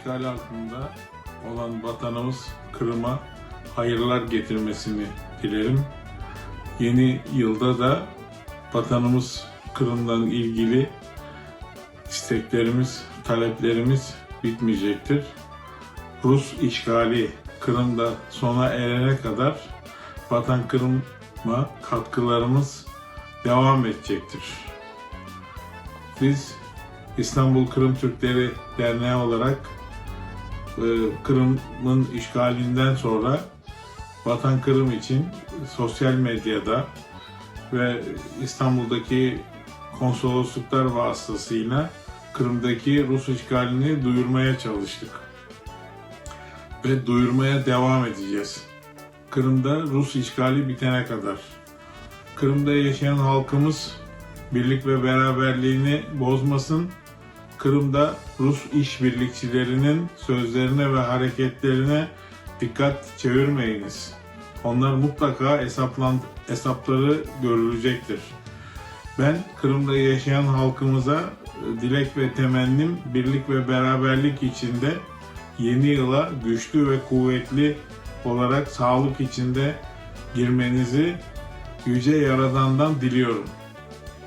işgal altında olan vatanımız Kırım'a hayırlar getirmesini dilerim. Yeni yılda da vatanımız Kırım'dan ilgili isteklerimiz, taleplerimiz bitmeyecektir. Rus işgali Kırım'da sona erene kadar Vatan Kırım'a katkılarımız devam edecektir. Biz İstanbul Kırım Türkleri Derneği olarak Kırım'ın işgalinden sonra Vatan Kırım için sosyal medyada ve İstanbul'daki konsolosluklar vasıtasıyla Kırım'daki Rus işgalini duyurmaya çalıştık. Ve duyurmaya devam edeceğiz. Kırım'da Rus işgali bitene kadar. Kırım'da yaşayan halkımız birlik ve beraberliğini bozmasın. Kırım'da Rus işbirlikçilerinin sözlerine ve hareketlerine dikkat çevirmeyiniz. Onlar mutlaka hesapları görülecektir. Ben Kırım'da yaşayan halkımıza dilek ve temennim birlik ve beraberlik içinde yeni yıla güçlü ve kuvvetli olarak sağlık içinde girmenizi Yüce Yaradan'dan diliyorum.